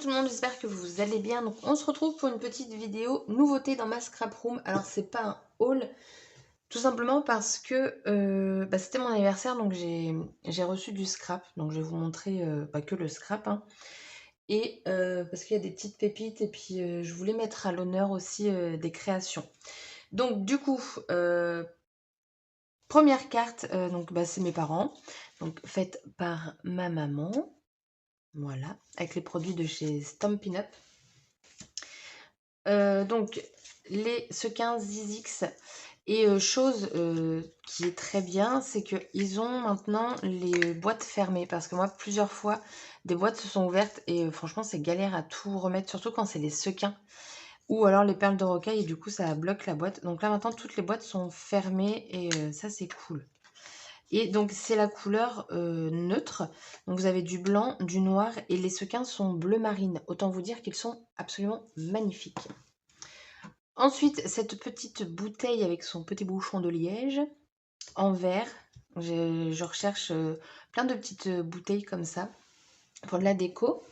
tout le monde, j'espère que vous allez bien. Donc on se retrouve pour une petite vidéo nouveauté dans ma scrap room. Alors c'est pas un haul, tout simplement parce que c'était mon anniversaire, donc j'ai reçu du scrap. Donc je vais vous montrer pas que le scrap, hein. Et parce qu'il y a des petites pépites et puis je voulais mettre à l'honneur aussi des créations. Donc du coup, première carte, c'est mes parents, donc faite par ma maman. Voilà, avec les produits de chez Stampin' Up. Donc, ce 15 10X. Et chose qui est très bien, c'est qu'ils ont maintenant les boîtes fermées. Parce que moi, plusieurs fois, des boîtes se sont ouvertes et franchement, c'est galère à tout remettre, surtout quand c'est les sequins ou alors les perles de rocaille et du coup, ça bloque la boîte. Donc là, maintenant, toutes les boîtes sont fermées et ça, c'est cool. Et donc, c'est la couleur neutre. Donc, vous avez du blanc, du noir et les sequins sont bleu marine. Autant vous dire qu'ils sont absolument magnifiques. Ensuite, cette petite bouteille avec son petit bouchon de liège en verre. Je recherche plein de petites bouteilles comme ça pour de la déco.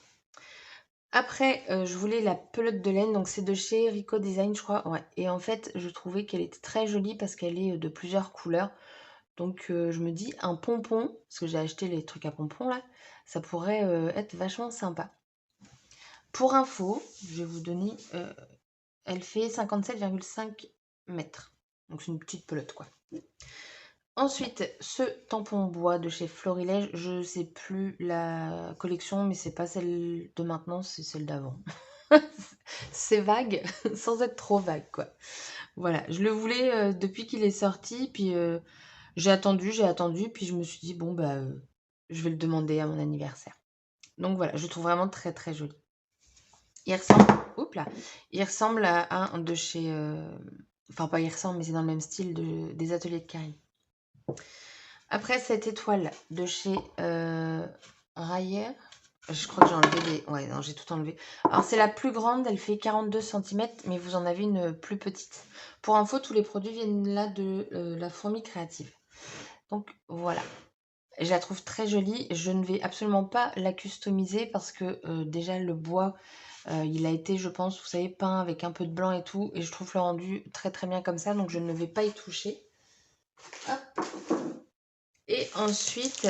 Après, je voulais la pelote de laine, donc c'est de chez Rico Design, je crois. Ouais. Et en fait, je trouvais qu'elle était très jolie parce qu'elle est de plusieurs couleurs. Donc, je me dis, un pompon, parce que j'ai acheté les trucs à pompons là, ça pourrait être vachement sympa. Pour info, je vais vous donner, elle fait 57,5 mètres. Donc, c'est une petite pelote quoi. Ensuite, ce tampon bois de chez Florilège, je sais plus la collection, mais c'est pas celle de maintenant, c'est celle d'avant. C'est vague, sans être trop vague, quoi. Voilà, je le voulais depuis qu'il est sorti, puis j'ai attendu, puis je me suis dit, bon, je vais le demander à mon anniversaire. Donc voilà, je le trouve vraiment très très joli. Il ressemble, oups là, il ressemble à un de chez, enfin pas il ressemble, mais c'est dans le même style des ateliers de Karine. Après, cette étoile de chez Rayer, je crois que j'ai enlevé les... Ouais, non, j'ai tout enlevé. Alors, c'est la plus grande, elle fait 42 cm, mais vous en avez une plus petite. Pour info, tous les produits viennent là de la fourmi créative. Donc, voilà. Je la trouve très jolie. Je ne vais absolument pas la customiser parce que déjà, le bois, il a été, je pense, vous savez, peint avec un peu de blanc et tout. Et je trouve le rendu très très bien comme ça, donc je ne vais pas y toucher. Hop. Et ensuite,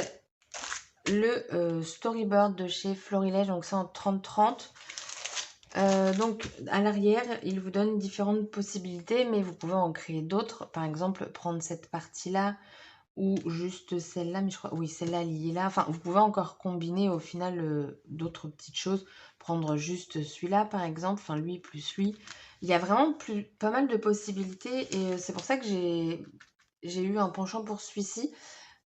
le storyboard de chez Florilège, donc c'est en 30-30. Donc à l'arrière, il vous donne différentes possibilités, mais vous pouvez en créer d'autres. Par exemple, prendre cette partie-là ou juste celle-là, mais je crois, oui, celle-là liée là. Enfin, vous pouvez encore combiner au final d'autres petites choses. Prendre juste celui-là, par exemple, enfin lui plus lui. Il y a vraiment pas mal de possibilités et c'est pour ça que j'ai eu un penchant pour celui-ci.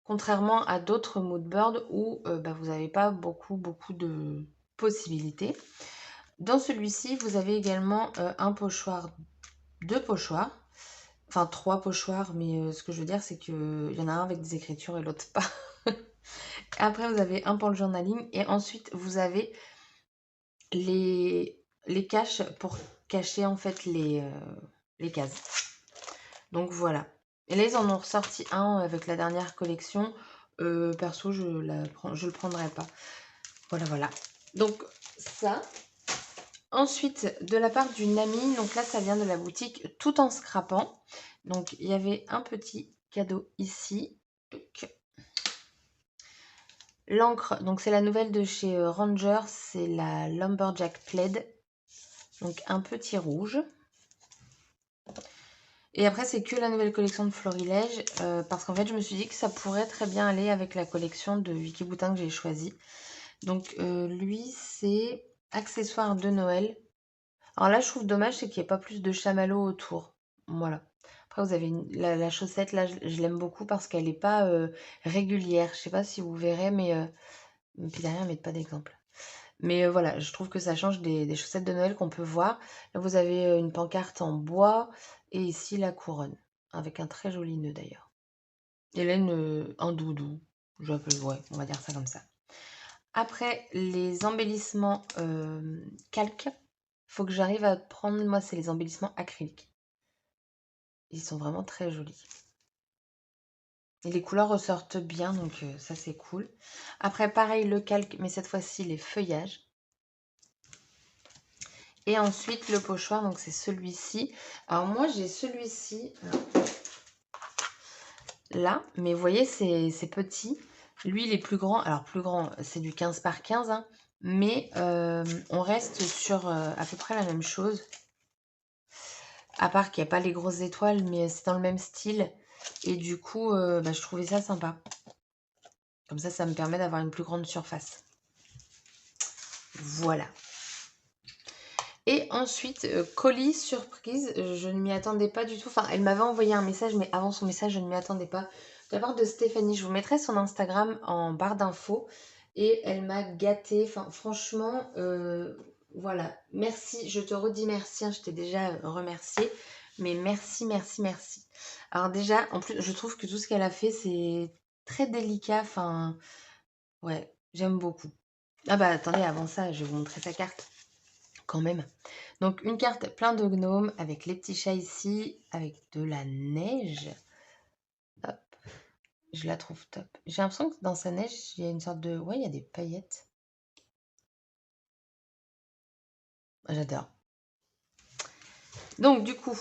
Contrairement à d'autres moodboards où vous n'avez pas beaucoup de possibilités. Dans celui-ci, vous avez également un pochoir, deux pochoirs, enfin trois pochoirs, mais ce que je veux dire, c'est qu'il y en a un avec des écritures et l'autre pas. Après, vous avez un pour le journaling et ensuite, vous avez les caches pour cacher en fait les cases. Donc voilà. Et là, ils en ont ressorti un avec la dernière collection. Perso, je le prendrai pas. Voilà, voilà. Donc ça. Ensuite, de la part d'une amie, donc là, ça vient de la boutique Tout en scrapant. Donc, il y avait un petit cadeau ici. L'encre, donc c'est la nouvelle de chez Ranger, c'est la Lumberjack Plaid. Donc, un petit rouge. Et après, c'est que la nouvelle collection de Florilège, parce qu'en fait, je me suis dit que ça pourrait très bien aller avec la collection de Vicky Boutin que j'ai choisie. Donc, lui, c'est accessoire de Noël. Alors là, je trouve dommage, c'est qu'il n'y ait pas plus de chamallow autour. Voilà. Après, vous avez la chaussette, là, je l'aime beaucoup parce qu'elle n'est pas régulière. Je ne sais pas si vous verrez, mais... puis derrière, mettre pas d'exemple. Mais voilà, je trouve que ça change des chaussettes de Noël qu'on peut voir. Là, vous avez une pancarte en bois et ici la couronne, avec un très joli nœud d'ailleurs. Et là, un doudou. Ouais, on va dire ça comme ça. Après, les embellissements calques, faut que j'arrive à prendre, moi, c'est les embellissements acryliques. Ils sont vraiment très jolis. Et les couleurs ressortent bien, donc ça, c'est cool. Après, pareil, le calque, mais cette fois-ci, les feuillages. Et ensuite, le pochoir, donc c'est celui-ci. Alors moi, j'ai celui-ci là, mais vous voyez, c'est petit. Lui, il est plus grand. Alors, plus grand, c'est du 15 par 15, hein, mais on reste sur à peu près la même chose. À part qu'il n'y a pas les grosses étoiles, mais c'est dans le même style. Et du coup, bah, je trouvais ça sympa. Comme ça me permet d'avoir une plus grande surface. Voilà. Et ensuite, colis surprise, je ne m'y attendais pas du tout. Enfin, elle m'avait envoyé un message, mais avant son message, je ne m'y attendais pas. De la part de Stéphanie, je vous mettrai son Instagram en barre d'infos. Et elle m'a gâtée. Enfin, franchement, voilà. Merci, je te redis merci. Hein, je t'ai déjà remercié. Mais merci, merci, merci. Alors déjà, en plus, je trouve que tout ce qu'elle a fait, c'est très délicat. Enfin, ouais, j'aime beaucoup. Ah bah attendez, avant ça, je vais vous montrer sa carte. Quand même. Donc une carte plein de gnomes avec les petits chats ici, avec de la neige. Hop, je la trouve top. J'ai l'impression que dans sa neige, il y a une sorte de... Ouais, il y a des paillettes. J'adore. Donc du coup,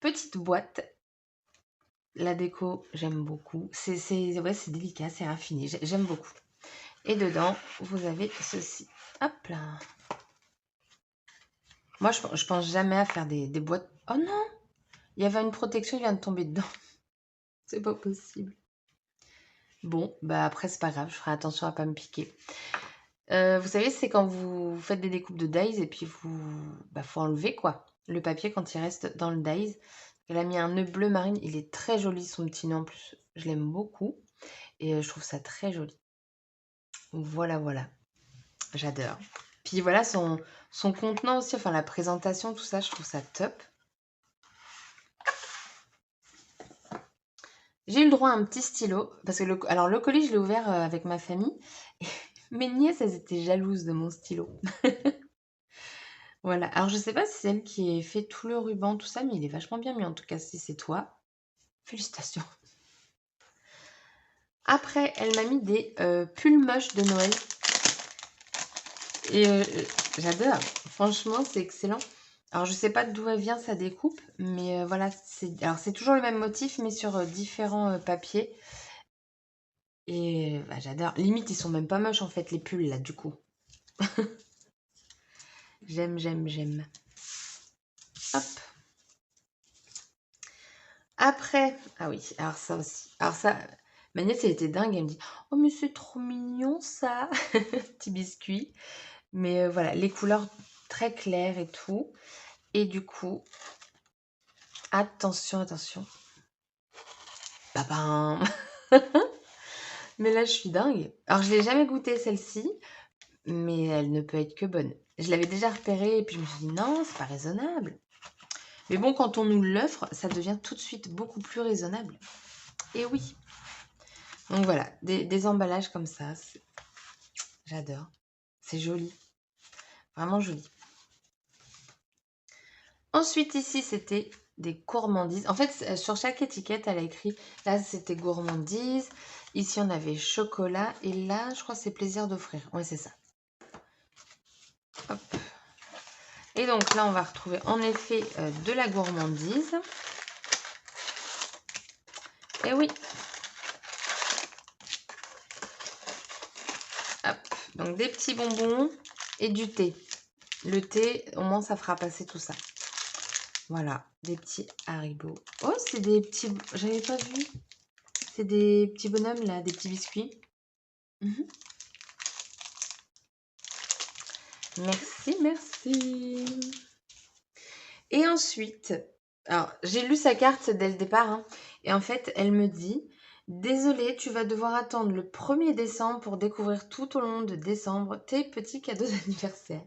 petite boîte. La déco, j'aime beaucoup. Ouais, c'est délicat, c'est raffiné. J'aime beaucoup. Et dedans, vous avez ceci. Hop là. Moi, je pense jamais à faire des boîtes. Oh non! Il y avait une protection, il vient de tomber dedans. C'est pas possible. Bon, bah après, c'est pas grave, je ferai attention à pas me piquer. Vous savez, c'est quand vous faites des découpes de dies et puis faut enlever quoi, le papier quand il reste dans le dies. Elle a mis un nœud bleu marine, il est très joli son petit nœud en plus, je l'aime beaucoup et je trouve ça très joli. Voilà, voilà, j'adore. Puis voilà, son contenant aussi, enfin la présentation, tout ça, je trouve ça top. J'ai eu le droit à un petit stylo, parce que le colis, je l'ai ouvert avec ma famille. Et mes nièces, elles étaient jalouses de mon stylo. Voilà. Alors, je sais pas si c'est elle qui a fait tout le ruban, tout ça, mais il est vachement bien mis. En tout cas, si c'est toi, félicitations. Après, elle m'a mis des pulls moches de Noël. Et j'adore. Franchement, c'est excellent. Alors, je sais pas d'où elle vient sa découpe, mais voilà. Alors, c'est toujours le même motif, mais sur différents papiers. Et bah, j'adore. Limite, ils sont même pas moches, en fait, les pulls, là, du coup. J'aime, j'aime, j'aime. Hop. Après, ah oui, alors ça aussi. Alors ça, ma nièce, elle était dingue. Elle me dit, oh, mais c'est trop mignon, ça. Petit biscuit. Mais voilà, les couleurs très claires et tout. Et du coup, attention, attention. Babam. Mais là, je suis dingue. Alors, je l'ai jamais goûtée, celle-ci. Mais elle ne peut être que bonne. Je l'avais déjà repérée et puis je me suis dit, non, c'est pas raisonnable. Mais bon, quand on nous l'offre, ça devient tout de suite beaucoup plus raisonnable. Et oui. Donc voilà, des emballages comme ça, j'adore. C'est joli, vraiment joli. Ensuite, ici, c'était des gourmandises. En fait, sur chaque étiquette, elle a écrit, là, c'était gourmandise. Ici, on avait chocolat. Et là, je crois que c'est plaisir d'offrir. Ouais, c'est ça. Hop. Et donc là, on va retrouver en effet de la gourmandise. Et oui. Hop. Donc des petits bonbons et du thé. Le thé, au moins, ça fera passer tout ça. Voilà, des petits Haribo. Oh, c'est des petits... J'avais pas vu. C'est des petits bonhommes, là, des petits biscuits. Mhm. Merci, merci. Et ensuite, alors, j'ai lu sa carte dès le départ. Hein, et en fait, elle me dit, désolée, tu vas devoir attendre le 1er décembre pour découvrir tout au long de décembre tes petits cadeaux d'anniversaire.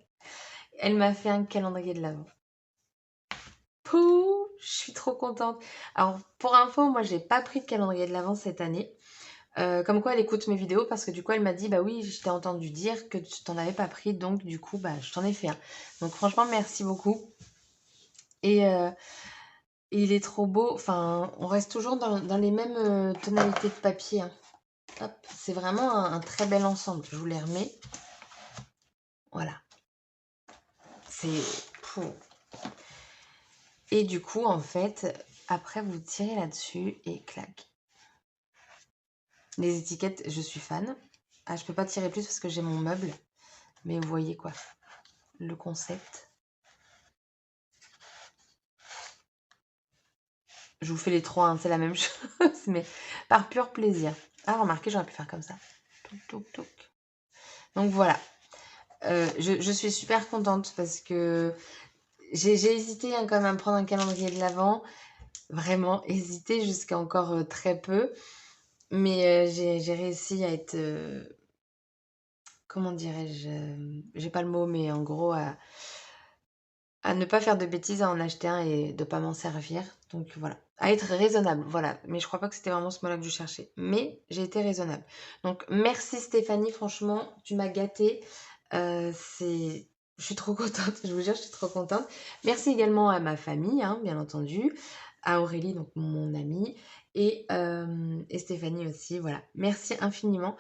Elle m'a fait un calendrier de l'Avent. Pouh, je suis trop contente. Alors, pour info, moi, j'ai pas pris de calendrier de l'Avent cette année. Comme quoi elle écoute mes vidéos parce que du coup elle m'a dit bah oui je t'ai entendu dire que tu t'en avais pas pris donc du coup bah je t'en ai fait un. Donc franchement merci beaucoup. Et il est trop beau. Enfin on reste toujours dans les mêmes tonalités de papier. Hein. Hop, c'est vraiment un très bel ensemble. Je vous les remets. Voilà. C'est Pouh. Et du coup, en fait, après, vous tirez là-dessus et clac. Les étiquettes, je suis fan. Ah, je peux pas tirer plus parce que j'ai mon meuble. Mais vous voyez quoi, le concept. Je vous fais les trois, hein, c'est la même chose, mais par pur plaisir. Ah, remarquez, j'aurais pu faire comme ça. Touc, touc, touc. Donc voilà. Je suis super contente parce que j'ai hésité hein, quand même à me prendre un calendrier de l'Avent. Vraiment hésité jusqu'à encore très peu. Mais j'ai réussi à être... comment dirais-je, j'ai pas le mot, mais en gros, à ne pas faire de bêtises, à en acheter un et de pas m'en servir. Donc voilà, à être raisonnable, voilà. Mais je crois pas que c'était vraiment ce mot-là que je cherchais. Mais j'ai été raisonnable. Donc merci Stéphanie, franchement, tu m'as gâtée. C'est... Je suis trop contente, je vous jure, je suis trop contente. Merci également à ma famille, hein, bien entendu, à Aurélie, donc mon amie, et Stéphanie aussi, voilà. Merci infiniment.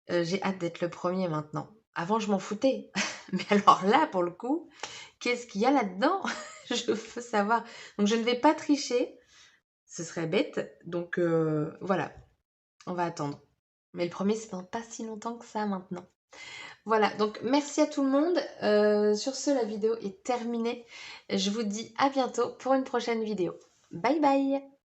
J'ai hâte d'être le premier maintenant. Avant, je m'en foutais. Mais alors là, pour le coup, qu'est-ce qu'il y a là-dedans? Je veux savoir. Donc, je ne vais pas tricher. Ce serait bête. Donc, voilà. On va attendre. Mais le premier, c'est dans pas si longtemps que ça maintenant. Voilà. Donc, merci à tout le monde. Sur ce, la vidéo est terminée. Je vous dis à bientôt pour une prochaine vidéo. Bye bye!